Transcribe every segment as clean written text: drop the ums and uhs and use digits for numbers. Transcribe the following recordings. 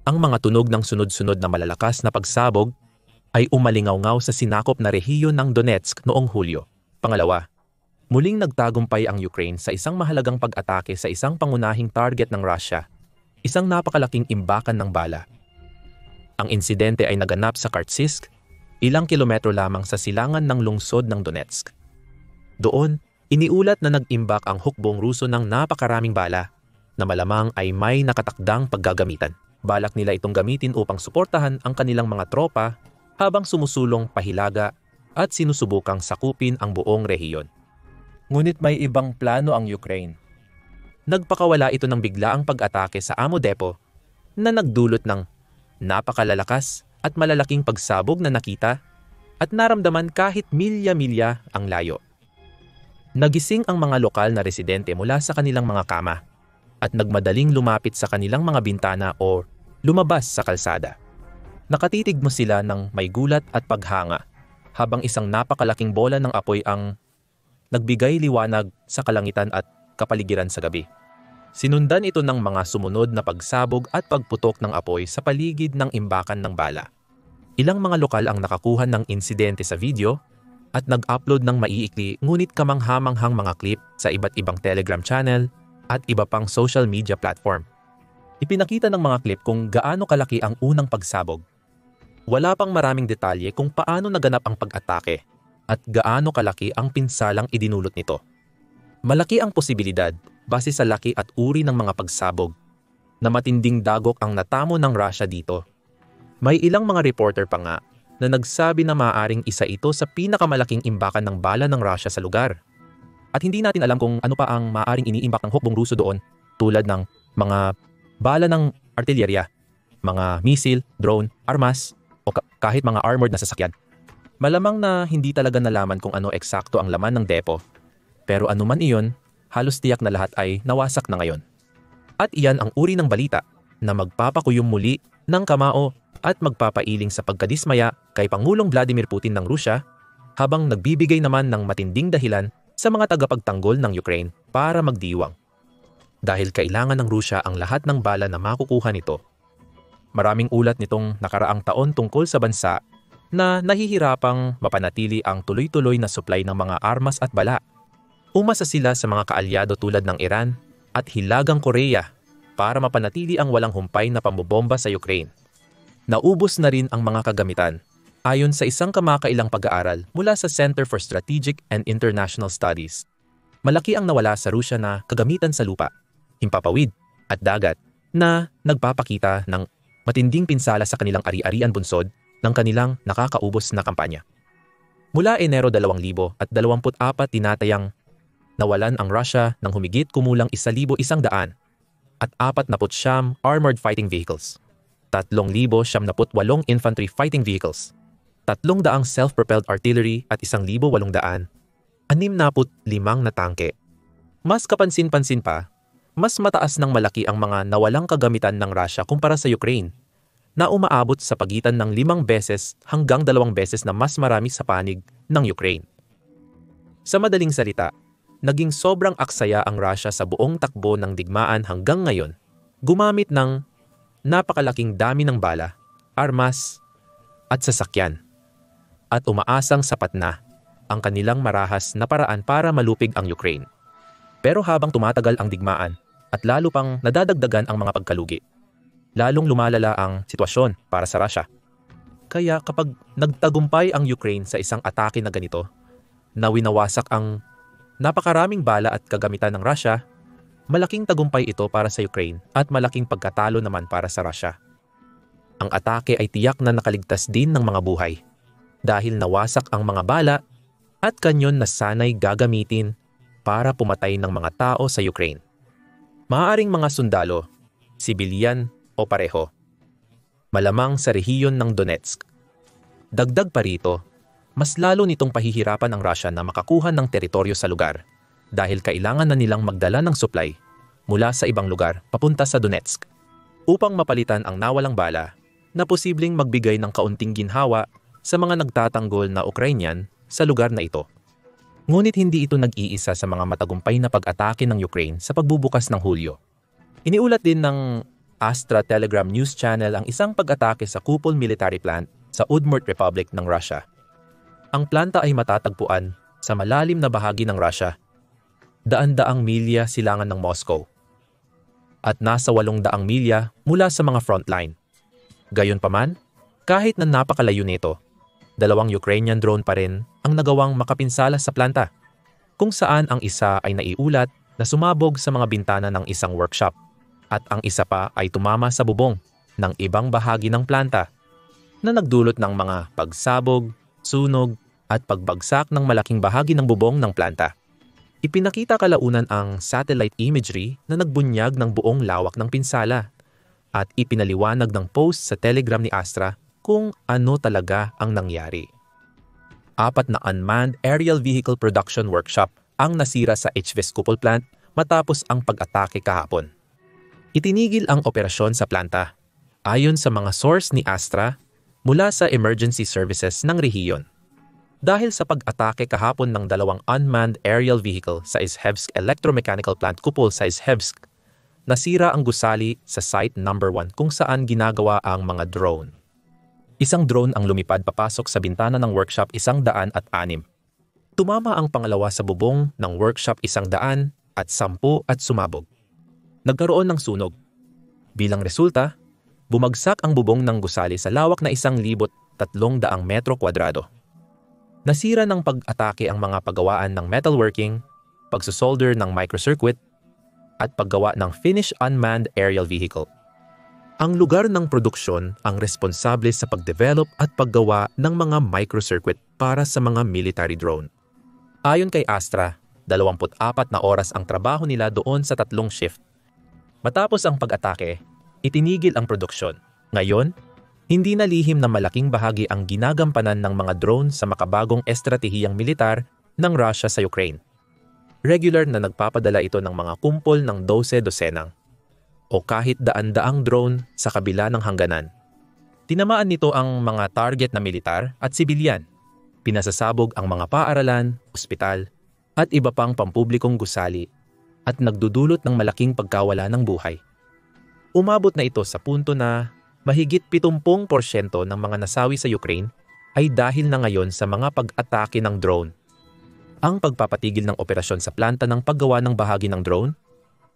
Ang mga tunog ng sunod-sunod na malalakas na pagsabog ay umalingaw-ngaw sa sinakop na rehiyon ng Donetsk noong Hulyo. Pangalawa, muling nagtagumpay ang Ukraine sa isang mahalagang pag-atake sa isang pangunahing target ng Russia, isang napakalaking imbakan ng bala. Ang insidente ay naganap sa Kartsysk, ilang kilometro lamang sa silangan ng lungsod ng Donetsk. Doon, iniulat na nag-imbak ang hukbong Ruso ng napakaraming bala na malamang ay may nakatakdang paggagamitan. Balak nila itong gamitin upang suportahan ang kanilang mga tropa habang sumusulong pahilaga at sinusubukang sakupin ang buong rehiyon. Ngunit may ibang plano ang Ukraine. Nagpakawala ito ng biglaang pag-atake sa Amo Depot na nagdulot ng napakalalakas at malalaking pagsabog na nakita at naramdaman kahit milya-milya ang layo. Nagising ang mga lokal na residente mula sa kanilang mga kama at nagmadaling lumapit sa kanilang mga bintana o lumabas sa kalsada. Nakatitig mo sila ng may gulat at paghanga habang isang napakalaking bola ng apoy ang nagbigay liwanag sa kalangitan at kapaligiran sa gabi. Sinundan ito ng mga sumunod na pagsabog at pagputok ng apoy sa paligid ng imbakan ng bala. Ilang mga lokal ang nakakuha ng insidente sa video at nag-upload ng maiikli ngunit kamanghamanghang mga clip sa iba't ibang Telegram channel at iba pang social media platform. Ipinakita ng mga clip kung gaano kalaki ang unang pagsabog. Wala pang maraming detalye kung paano naganap ang pag-atake at gaano kalaki ang pinsalang idinulot nito. Malaki ang posibilidad, base sa laki at uri ng mga pagsabog, na matinding dagok ang natamo ng Russia dito. May ilang mga reporter pa nga na nagsabi na maaaring isa ito sa pinakamalaking imbakan ng bala ng Russia sa lugar. At hindi natin alam kung ano pa ang maaaring iniimbak ng hukbong Ruso doon, tulad ng mga bala ng artillerya, mga misil, drone, armas, o kahit mga armored na sasakyan. Malamang na hindi talaga nalaman kung ano eksakto ang laman ng depo, pero anuman iyon, halos tiyak na lahat ay nawasak na ngayon. At iyan ang uri ng balita na magpapakuyom muli ng kamao at magpapailing sa pagkadismaya kay Pangulong Vladimir Putin ng Rusya, habang nagbibigay naman ng matinding dahilan sa mga tagapagtanggol ng Ukraine para magdiwang. Dahil kailangan ng Rusya ang lahat ng bala na makukuha nito. Maraming ulat nitong nakaraang taon tungkol sa bansa na nahihirapang mapanatili ang tuloy-tuloy na supply ng mga armas at bala. Umasa sila sa mga kaalyado tulad ng Iran at Hilagang Korea para mapanatili ang walang humpay na pambobomba sa Ukraine. Naubos na rin ang mga kagamitan. Ayon sa isang kamakailang pag-aaral mula sa Center for Strategic and International Studies, malaki ang nawala sa Rusya na kagamitan sa lupa, himpapawid at dagat na nagpapakita ng matinding pinsala sa kanilang ari-arian bunsod ng kanilang nakakaubos na kampanya. Mula Enero 2024 tinatayang nawalan ang Russia ng humigit kumulang 1,100 at 49 armored fighting vehicles, 3,078 infantry fighting vehicles, 300 self-propelled artillery at 1,800, 65 na tangke. Mas kapansin-pansin pa, mas mataas ng malaki ang mga nawalang kagamitan ng Russia kumpara sa Ukraine, na umaabot sa pagitan ng 5 beses hanggang 2 beses na mas marami sa panig ng Ukraine. Sa madaling salita, naging sobrang aksaya ang Russia sa buong takbo ng digmaan hanggang ngayon, gumamit ng napakalaking dami ng bala, armas, at sasakyan. At umaasang sapat na ang kanilang marahas na paraan para malupig ang Ukraine. Pero habang tumatagal ang digmaan at lalo pang nadadagdagan ang mga pagkalugi, lalong lumalala ang sitwasyon para sa Russia. Kaya kapag nagtagumpay ang Ukraine sa isang atake na ganito, na winawasak ang napakaraming bala at kagamitan ng Russia, malaking tagumpay ito para sa Ukraine at malaking pagkatalo naman para sa Russia. Ang atake ay tiyak na nakaligtas din ng mga buhay dahil nawasak ang mga bala at kanyon na sanay gagamitin para pumatay ng mga tao sa Ukraine. Maaaring mga sundalo, sibilyan o pareho. Malamang sa rehiyon ng Donetsk. Dagdag pa rito, mas lalo nitong pahihirapan ang Russia na makakuha ng teritoryo sa lugar dahil kailangan na nilang magdala ng supply mula sa ibang lugar papunta sa Donetsk upang mapalitan ang nawalang bala na posibleng magbigay ng kaunting ginhawa sa mga nagtatanggol na Ukrainian sa lugar na ito. Ngunit hindi ito nag-iisa sa mga matagumpay na pag-atake ng Ukraine sa pagbubukas ng Hulyo. Iniulat din ng Astra Telegram News Channel ang isang pag-atake sa Kupol Military Plant sa Udmurt Republic ng Russia. Ang planta ay matatagpuan sa malalim na bahagi ng Russia, daan-daang milya silangan ng Moscow, at nasa 800 milya mula sa mga frontline. Gayunpaman, kahit na napakalayo nito, 2 Ukrainian drone pa rin ang nagawang makapinsala sa planta, kung saan ang isa ay naiulat na sumabog sa mga bintana ng isang workshop at ang isa pa ay tumama sa bubong ng ibang bahagi ng planta na nagdulot ng mga pagsabog, sunog at pagbagsak ng malaking bahagi ng bubong ng planta. Ipinakita kalaunan ang satellite imagery na nagbunyag ng buong lawak ng pinsala at ipinaliwanag ng post sa Telegram ni Astra kung ano talaga ang nangyari. 4 na unmanned aerial vehicle production workshop ang nasira sa HVS Kupol plant matapos ang pag-atake kahapon. Itinigil ang operasyon sa planta, ayon sa mga source ni Astra mula sa emergency services ng rehiyon. Dahil sa pag-atake kahapon ng 2 unmanned aerial vehicle sa Izhevsk Electromechanical Plant Kupol sa Izhevsk, nasira ang gusali sa site number 1 kung saan ginagawa ang mga drone. Isang drone ang lumipad papasok sa bintana ng workshop 106. Tumama ang pangalawa sa bubong ng workshop 110 at sumabog. Nagkaroon ng sunog. Bilang resulta, bumagsak ang bubong ng gusali sa lawak na 1,300 metro kwadrado. Nasira ng pag-atake ang mga paggawaan ng metalworking, pagsusolder ng microcircuit, at paggawa ng finished unmanned aerial vehicle. Ang lugar ng produksyon ang responsable sa pagdevelop at paggawa ng mga microcircuit para sa mga military drone. Ayon kay Astra, 24 na oras ang trabaho nila doon sa 3 shift. Matapos ang pag-atake, itinigil ang produksyon. Ngayon, hindi na lihim na malaking bahagi ang ginagampanan ng mga drone sa makabagong estratehiyang militar ng Russia sa Ukraine. Regular na nagpapadala ito ng mga kumpol ng 12 o kahit daan-daang drone sa kabila ng hangganan. Tinamaan nito ang mga target na militar at sibilyan. Pinasasabog ang mga paaralan, ospital, at iba pang pampublikong gusali at nagdudulot ng malaking pagkawala ng buhay. Umabot na ito sa punto na mahigit 70% ng mga nasawi sa Ukraine ay dahil na ngayon sa mga pag-atake ng drone. Ang pagpapatigil ng operasyon sa planta ng paggawa ng bahagi ng drone,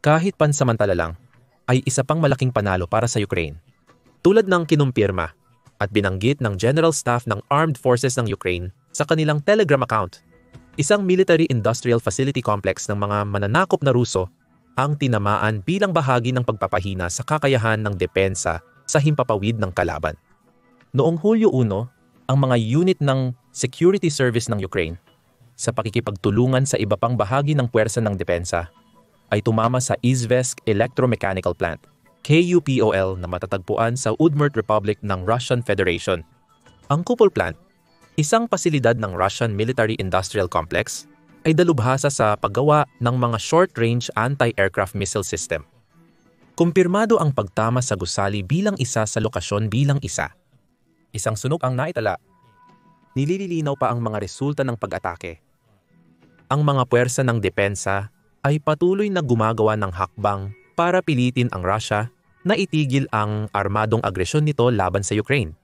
kahit pansamantala lang, ay isa pang malaking panalo para sa Ukraine. Tulad ng kinumpirma at binanggit ng General Staff ng Armed Forces ng Ukraine sa kanilang Telegram account, isang military-industrial facility complex ng mga mananakop na Ruso ang tinamaan bilang bahagi ng pagpapahina sa kakayahan ng depensa sa himpapawid ng kalaban. Noong Hulyo 1, ang mga unit ng Security Service ng Ukraine sa pakikipagtulungan sa iba pang bahagi ng puwersa ng depensa ay tumama sa Izhevsk Electromechanical Plant, KUPOL, na matatagpuan sa Udmurt Republic ng Russian Federation. Ang Kupol Plant, isang pasilidad ng Russian Military-Industrial Complex, ay dalubhasa sa paggawa ng mga short-range anti-aircraft missile system. Kumpirmado ang pagtama sa gusali bilang isa sa lokasyon bilang isa. Isang sunog ang naitala. Nililinaw pa ang mga resulta ng pag-atake. Ang mga puwersa ng depensa ay patuloy na gumagawa ng hakbang para pilitin ang Russia na itigil ang armadong agresyon nito laban sa Ukraine.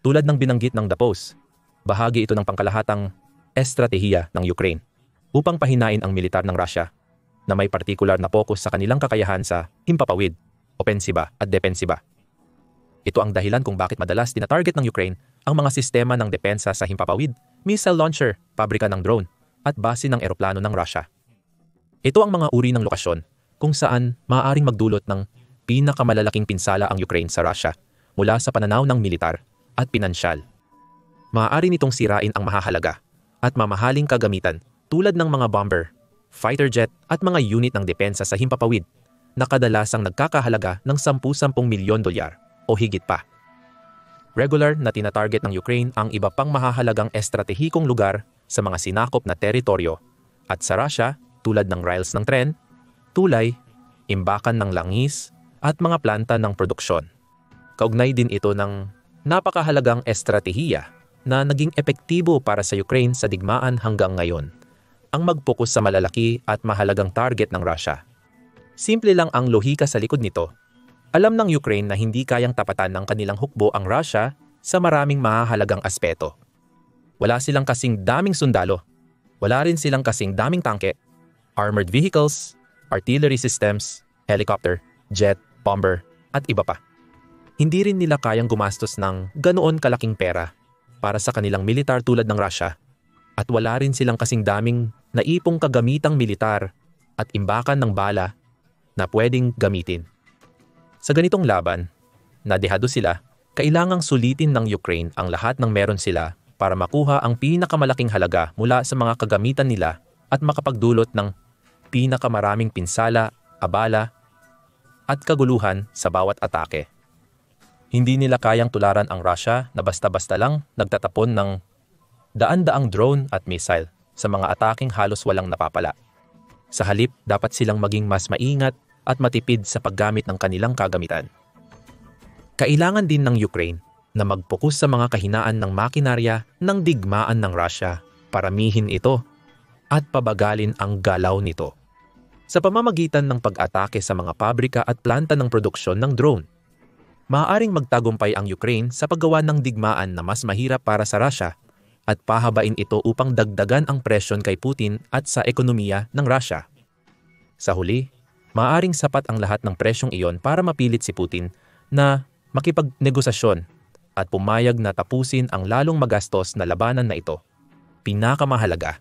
Tulad ng binanggit ng The Post, bahagi ito ng pangkalahatang estratehiya ng Ukraine upang pahinain ang militar ng Russia na may partikular na focus sa kanilang kakayahan sa himpapawid, opensiba at depensiba. Ito ang dahilan kung bakit madalas tinatarget ng Ukraine ang mga sistema ng depensa sa himpapawid, missile launcher, pabrika ng drone, at base ng eroplano ng Russia. Ito ang mga uri ng lokasyon kung saan maaaring magdulot ng pinakamalalaking pinsala ang Ukraine sa Russia mula sa pananaw ng militar at pinansyal. Maaari nitong sirain ang mahahalaga at mamahaling kagamitan tulad ng mga bomber, fighter jet at mga unit ng depensa sa himpapawid na kadalasang nagkakahalaga ng $10 milyon o higit pa. Regular na tinatarget ng Ukraine ang iba pang mahahalagang estratehikong lugar sa mga sinakop na teritoryo at sa Russia tulad ng rails ng tren, tulay, imbakan ng langis at mga planta ng produksyon. Kaugnay din ito ng napakahalagang estratehiya na naging epektibo para sa Ukraine sa digmaan hanggang ngayon, ang mag-focus sa malalaki at mahalagang target ng Russia. Simple lang ang lohika sa likod nito. Alam ng Ukraine na hindi kayang tapatan ng kanilang hukbo ang Russia sa maraming mahahalagang aspeto. Wala silang kasing daming sundalo. Wala rin silang kasing daming tangke, armored vehicles, artillery systems, helicopter, jet, bomber, at iba pa. Hindi rin nila kayang gumastos ng ganoon kalaking pera para sa kanilang militar tulad ng Russia, at wala rin silang kasing daming naipong kagamitang militar at imbakan ng bala na pwedeng gamitin. Sa ganitong laban, nadehado sila, kailangang sulitin ng Ukraine ang lahat ng meron sila para makuha ang pinakamalaking halaga mula sa mga kagamitan nila at makapagdulot ng pinakamaraming pinsala, abala, at kaguluhan sa bawat atake. Hindi nila kayang tularan ang Russia na basta-basta lang nagtatapon ng daan-daang drone at missile sa mga ataking halos walang napapala. Sa halip, dapat silang maging mas maingat at matipid sa paggamit ng kanilang kagamitan. Kailangan din ng Ukraine na mag-focus sa mga kahinaan ng makinarya ng digmaan ng Russia, paramihin ito at pabagalin ang galaw nito sa pamamagitan ng pag-atake sa mga pabrika at planta ng produksyon ng drone. Maaaring magtagumpay ang Ukraine sa paggawa ng digmaan na mas mahirap para sa Russia at pahabain ito upang dagdagan ang presyon kay Putin at sa ekonomiya ng Russia. Sa huli, maaaring sapat ang lahat ng presyong iyon para mapilit si Putin na makipagnegosasyon at pumayag na tapusin ang lalong magastos na labanan na ito. Pinakamahalaga,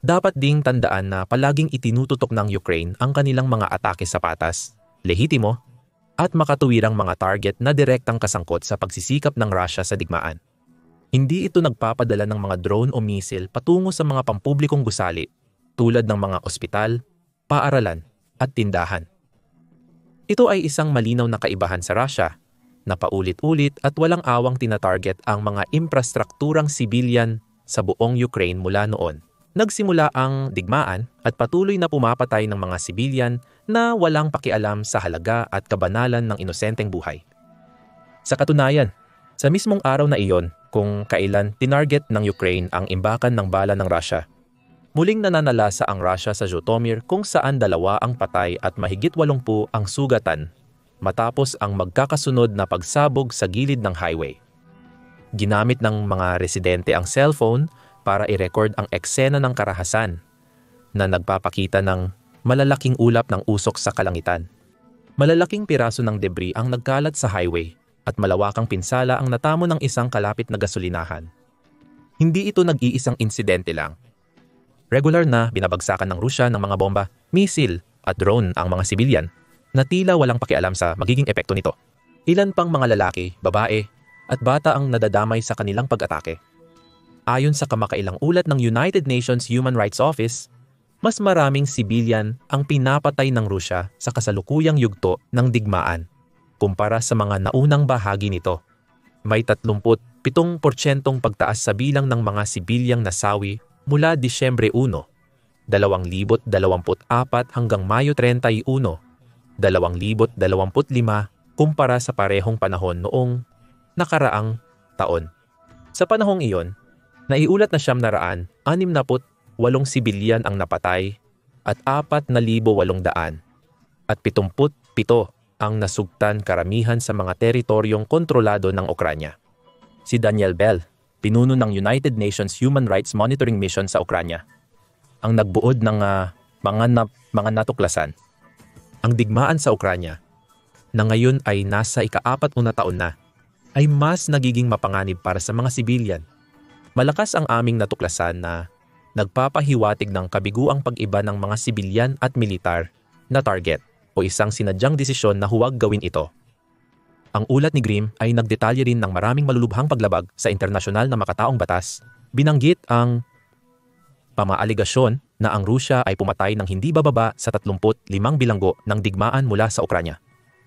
dapat ding tandaan na palaging itinututok ng Ukraine ang kanilang mga atake sa patas, lehitimo, at makatuwirang mga target na direktang kasangkot sa pagsisikap ng Russia sa digmaan. Hindi ito nagpapadala ng mga drone o missile patungo sa mga pampublikong gusali tulad ng mga ospital, paaralan, at tindahan. Ito ay isang malinaw na kaibahan sa Russia na paulit-ulit at walang awang tinatarget ang mga infrastrukturang sibilyan sa buong Ukraine mula noon. Nagsimula ang digmaan at patuloy na pumapatay ng mga sibilyan na walang pakialam sa halaga at kabanalan ng inosenteng buhay. Sa katunayan, sa mismong araw na iyon, kung kailan tinarget ng Ukraine ang imbakan ng bala ng Russia, muling nananalasa ang Russia sa Zhytomyr kung saan 2 ang patay at mahigit 80 ang sugatan matapos ang magkakasunod na pagsabog sa gilid ng highway. Ginamit ng mga residente ang cellphone para i-record ang eksena ng karahasan na nagpapakita ng malalaking ulap ng usok sa kalangitan. Malalaking piraso ng debris ang nagkalat sa highway at malawakang pinsala ang natamo ng isang kalapit na gasolinahan. Hindi ito nag-iisang insidente lang. Regular na binabagsakan ng Rusya ng mga bomba, misil at drone ang mga sibilyan na tila walang pakialam sa magiging epekto nito. Ilan pang mga lalaki, babae at bata ang nadadamay sa kanilang pag-atake. Ayon sa kamakailang ulat ng United Nations Human Rights Office, mas maraming sibilyan ang pinapatay ng Rusya sa kasalukuyang yugto ng digmaan kumpara sa mga naunang bahagi nito. May 37% pagtaas sa bilang ng mga sibilyang nasawi mula Disyembre 1, 2024 hanggang Mayo 31, 2025 kumpara sa parehong panahon noong nakaraang taon. Sa panahong iyon, naiulat na 968 sibilyan ang napatay at 4,800 at 77 ang nasugtan, karamihan sa mga teritoryong kontrolado ng Ukranya. Si Daniel Bell, pinuno ng United Nations Human Rights Monitoring Mission sa Ukranya, ang nagbuod ng mga natuklasan. Ang digmaan sa Ukranya, na ngayon ay nasa ika-4 na taon na, ay mas nagiging mapanganib para sa mga sibilyan. Malakas ang aming natuklasan na nagpapahiwatig ng kabiguang pag-iba ng mga sibilyan at militar na target o isang sinadyang desisyon na huwag gawin ito. Ang ulat ni Grimm ay nagdetalye rin ng maraming malulubhang paglabag sa internasyonal na makataong batas. Binanggit ang pamaaligasyon na ang Rusya ay pumatay ng hindi bababa sa 35 bilanggo ng digmaan mula sa Ukranya,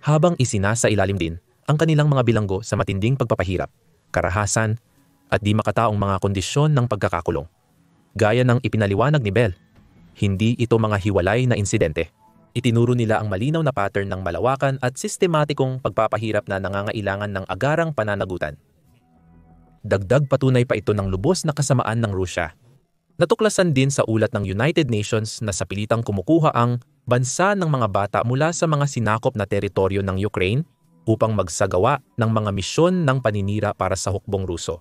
habang isinasailalim din ang kanilang mga bilanggo sa matinding pagpapahirap, karahasan at di makataong mga kondisyon ng pagkakakulong. Gaya ng ipinaliwanag ni Bell, hindi ito mga hiwalay na insidente. Itinuro nila ang malinaw na pattern ng malawakan at sistematikong pagpapahirap na nangangailangan ng agarang pananagutan. Dagdag patunay pa ito ng lubos na kasamaan ng Rusya. Natuklasan din sa ulat ng United Nations na sa pilitang kumukuha ang bansa ng mga bata mula sa mga sinakop na teritoryo ng Ukraine upang magsagawa ng mga misyon ng paninira para sa hukbong Ruso.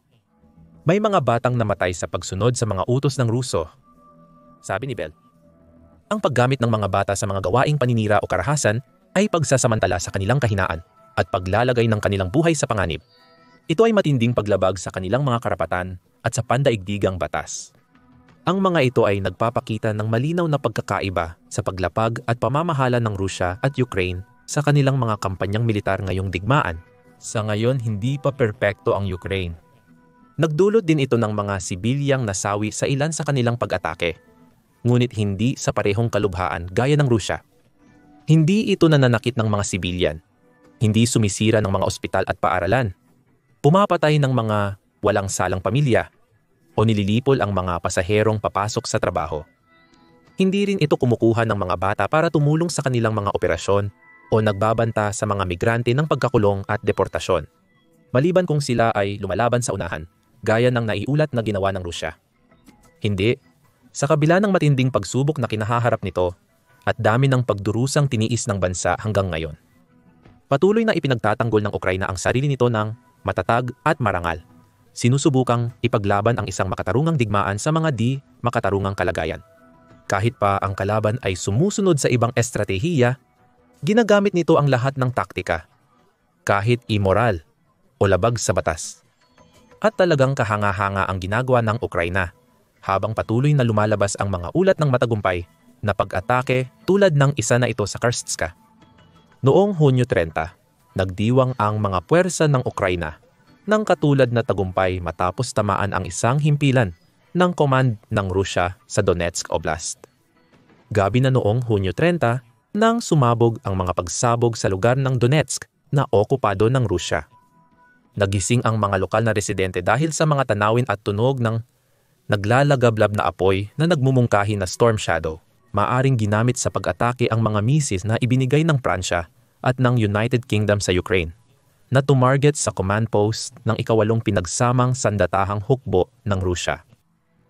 May mga batang namatay sa pagsunod sa mga utos ng Ruso. Sabi ni Bell, ang paggamit ng mga bata sa mga gawaing paninira o karahasan ay pagsasamantala sa kanilang kahinaan at paglalagay ng kanilang buhay sa panganib. Ito ay matinding paglabag sa kanilang mga karapatan at sa pandaigdigang batas. Ang mga ito ay nagpapakita ng malinaw na pagkakaiba sa paglapag at pamamahala ng Rusya at Ukraine sa kanilang mga kampanyang militar ngayong digmaan. Sa ngayon, hindi pa perpekto ang Ukraine. Nagdulot din ito ng mga sibilyang nasawi sa ilan sa kanilang pag-atake, ngunit hindi sa parehong kalubhaan gaya ng Rusya. Hindi ito nananakit ng mga sibilyan, hindi sumisira ng mga ospital at paaralan, pumapatay ng mga walang salang pamilya, o nililipol ang mga pasaherong papasok sa trabaho. Hindi rin ito kumukuha ng mga bata para tumulong sa kanilang mga operasyon o nagbabanta sa mga migrante ng pagkakulong at deportasyon, maliban kung sila ay lumalaban sa unahan, gaya ng naiulat na ginawa ng Rusya. Hindi, sa kabila ng matinding pagsubok na kinahaharap nito at dami ng pagdurusang tiniis ng bansa hanggang ngayon, patuloy na ipinagtatanggol ng Ukraina ang sarili nito ng matatag at marangal. Sinusubukang ipaglaban ang isang makatarungang digmaan sa mga di makatarungang kalagayan. Kahit pa ang kalaban ay sumusunod sa ibang estratehiya, ginagamit nito ang lahat ng taktika, kahit immoral o labag sa batas. At talagang kahanga-hanga ang ginagawa ng Ukraina habang patuloy na lumalabas ang mga ulat ng matagumpay na pag-atake tulad ng isa na ito sa Kerstska. Noong Hunyo 30, nagdiwang ang mga puwersa ng Ukraina ng katulad na tagumpay matapos tamaan ang isang himpilan ng command ng Rusya sa Donetsk Oblast. Gabi na noong Hunyo 30 nang sumabog ang mga pagsabog sa lugar ng Donetsk na okupado ng Rusya. Nagising ang mga lokal na residente dahil sa mga tanawin at tunog ng naglalagablab na apoy na nagmumungkahi na storm shadow. Maaring ginamit sa pag-atake ang mga misis na ibinigay ng Pransya at ng United Kingdom sa Ukraine na tumarget sa command post ng ikawalong pinagsamang sandatahang hukbo ng Rusya.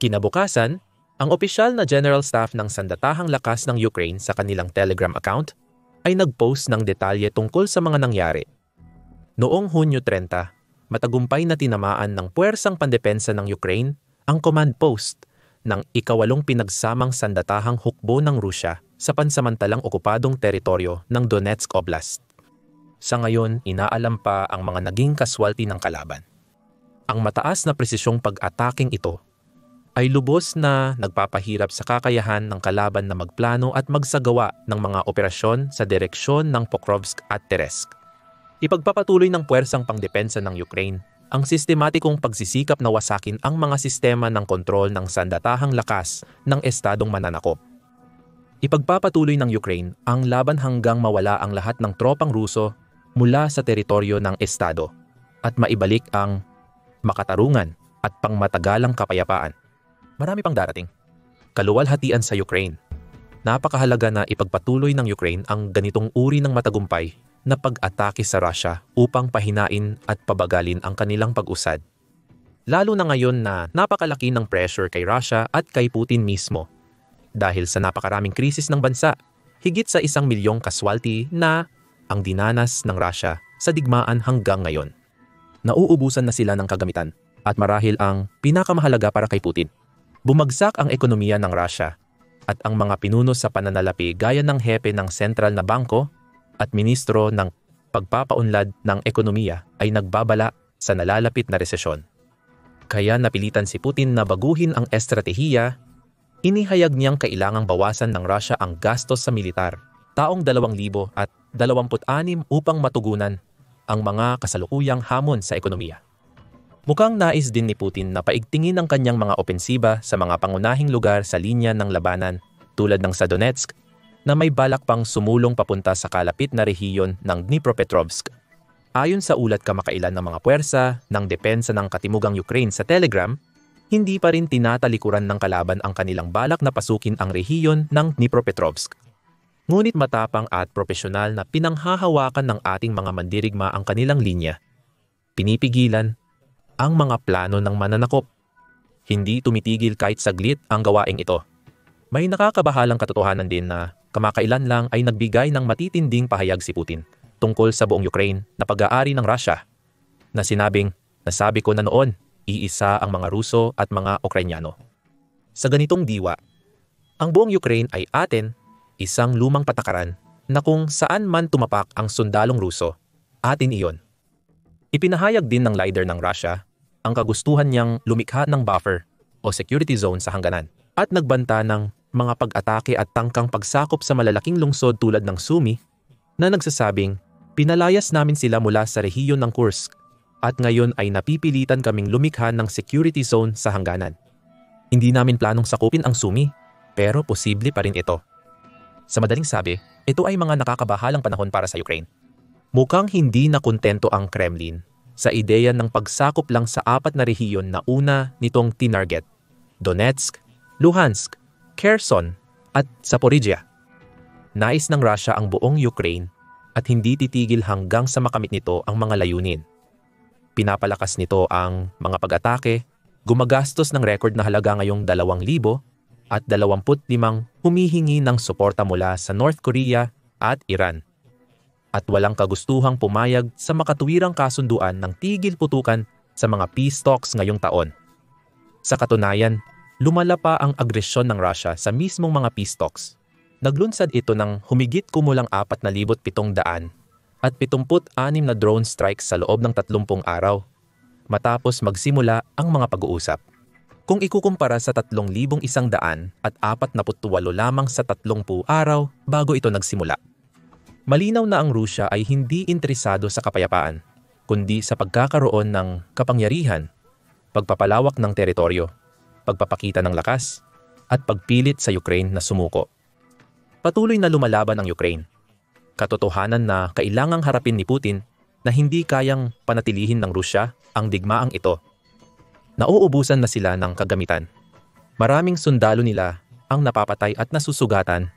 Kinabukasan, ang opisyal na General Staff ng Sandatahang Lakas ng Ukraine sa kanilang Telegram account ay nagpost ng detalye tungkol sa mga nangyari. Noong Hunyo 30, matagumpay na tinamaan ng Puwersang Pandepensa ng Ukraine ang command post ng ikawalong pinagsamang sandatahang hukbo ng Rusya sa pansamantalang okupadong teritoryo ng Donetsk Oblast. Sa ngayon, inaalam pa ang mga naging kaswalti ng kalaban. Ang mataas na presisyong pag-ataking ito ay lubos na nagpapahirap sa kakayahan ng kalaban na magplano at magsagawa ng mga operasyon sa direksyon ng Pokrovsk at Terezk. Ipagpapatuloy ng puwersang pangdepensa ng Ukraine ang sistematikong pagsisikap na wasakin ang mga sistema ng kontrol ng sandatahang lakas ng estadong mananakop. Ipagpapatuloy ng Ukraine ang laban hanggang mawala ang lahat ng tropang Ruso mula sa teritoryo ng estado at maibalik ang makatarungan at pangmatagalang kapayapaan. Marami pang darating. Kaluwalhatian sa Ukraine. Napakahalaga na ipagpatuloy ng Ukraine ang ganitong uri ng matagumpay na pag-atake sa Russia upang pahinain at pabagalin ang kanilang pag-usad. Lalo na ngayon na napakalaki ng pressure kay Russia at kay Putin mismo dahil sa napakaraming krisis ng bansa, higit sa 1 milyong kaswalti na ang dinanas ng Russia sa digmaan hanggang ngayon. Nauubusan na sila ng kagamitan at marahil ang pinakamahalaga para kay Putin. Bumagsak ang ekonomiya ng Russia at ang mga pinuno sa pananalapi gaya ng hepe ng sentral na bangko at ministro ng pagpapaunlad ng ekonomiya ay nagbabala sa nalalapit na resesyon. Kaya napilitan si Putin na baguhin ang estratehiya. Inihayag niyang kailangang bawasan ng Russia ang gastos sa militar taong 2026 upang matugunan ang mga kasalukuyang hamon sa ekonomiya. Mukhang nais din ni Putin na paigtingin ang kanyang mga opensiba sa mga pangunahing lugar sa linya ng labanan tulad ng sa Donetsk na may balak pang sumulong papunta sa kalapit na rehiyon ng Dnipropetrovsk. Ayon sa ulat kamakailan ng mga puwersa ng depensa ng Katimugang Ukraine sa Telegram, hindi pa rin tinatalikuran ng kalaban ang kanilang balak na pasukin ang rehiyon ng Dnipropetrovsk. Ngunit matapang at propesyonal na pinanghahawakan ng ating mga mandirigma ang kanilang linya. Pinipigilan ang mga plano ng mananakop. Hindi tumitigil kahit saglit ang gawaing ito. May nakakabahalang katotohanan din na kamakailan lang ay nagbigay ng matitinding pahayag si Putin tungkol sa buong Ukraine na pag-aari ng Russia na nasabi ko na noon, iisa ang mga Ruso at mga Ukrainyano. Sa ganitong diwa, ang buong Ukraine ay atin, isang lumang patakaran na kung saan man tumapak ang sundalong Ruso, atin iyon. Ipinahayag din ng leader ng Russia ang kagustuhan niyang lumikha ng buffer o security zone sa hangganan at nagbanta ng mga pag-atake at tangkang pagsakop sa malalaking lungsod tulad ng Sumy na nagsasabing pinalayas namin sila mula sa rehiyon ng Kursk at ngayon ay napipilitan kaming lumikha ng security zone sa hangganan. Hindi namin planong sakupin ang Sumy pero posible pa rin ito. Sa madaling sabi, ito ay mga nakakabahalang panahon para sa Ukraine. Mukhang hindi nakontento ang Kremlin sa ideya ng pagsakop lang sa 4 na rehiyon na una nitong tinarget: Donetsk, Luhansk, Kherson at Zaporizhia. Nais ng Russia ang buong Ukraine at hindi titigil hanggang sa makamit nito ang mga layunin. Pinapalakas nito ang mga pag-atake, gumagastos ng record na halaga ngayong 2,000 at 25 humihingi ng suporta mula sa North Korea at Iran. At walang kagustuhang pumayag sa makatuwirang kasunduan ng tigil putukan sa mga peace talks ngayong taon. Sa katunayan, lumala pa ang agresyon ng Russia sa mismong mga peace talks. Naglunsad ito ng humigit kumulang 4,700 at 76 na drone strikes sa loob ng 30 araw matapos magsimula ang mga pag-uusap. Kung ikukumpara sa 3,100 at 48 lamang sa 30 araw bago ito nagsimula. Malinaw na ang Rusya ay hindi interesado sa kapayapaan, kundi sa pagkakaroon ng kapangyarihan, pagpapalawak ng teritoryo, pagpapakita ng lakas, at pagpilit sa Ukraine na sumuko. Patuloy na lumalaban ang Ukraine. Katotohanan na kailangang harapin ni Putin na hindi kayang panatilihin ng Rusya ang digmaang ito. Nauubusan na sila ng kagamitan. Maraming sundalo nila ang napapatay at nasusugatan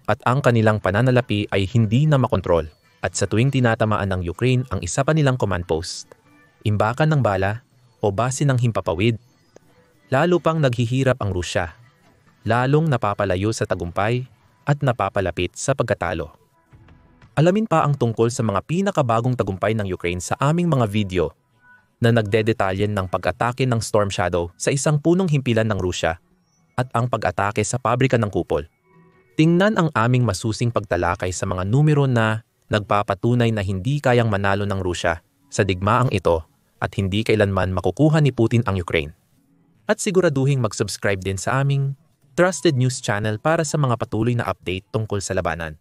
at ang kanilang pananalapi ay hindi na makontrol at sa tuwing tinatamaan ng Ukraine ang isa pa nilang command post, imbakan ng bala o base ng himpapawid, lalo pang naghihirap ang Rusya, lalong napapalayo sa tagumpay at napapalapit sa pagkatalo. Alamin pa ang tungkol sa mga pinakabagong tagumpay ng Ukraine sa aming mga video na nagdedetalyen ng pag-atake ng Storm Shadow sa isang punong himpilan ng Rusya at ang pag-atake sa pabrika ng kupol. Tingnan ang aming masusing pagtalakay sa mga numero na nagpapatunay na hindi kayang manalo ng Rusya sa digmaang ito at hindi kailanman makukuha ni Putin ang Ukraine. At siguraduhing mag-subscribe din sa aming trusted news channel para sa mga patuloy na update tungkol sa labanan.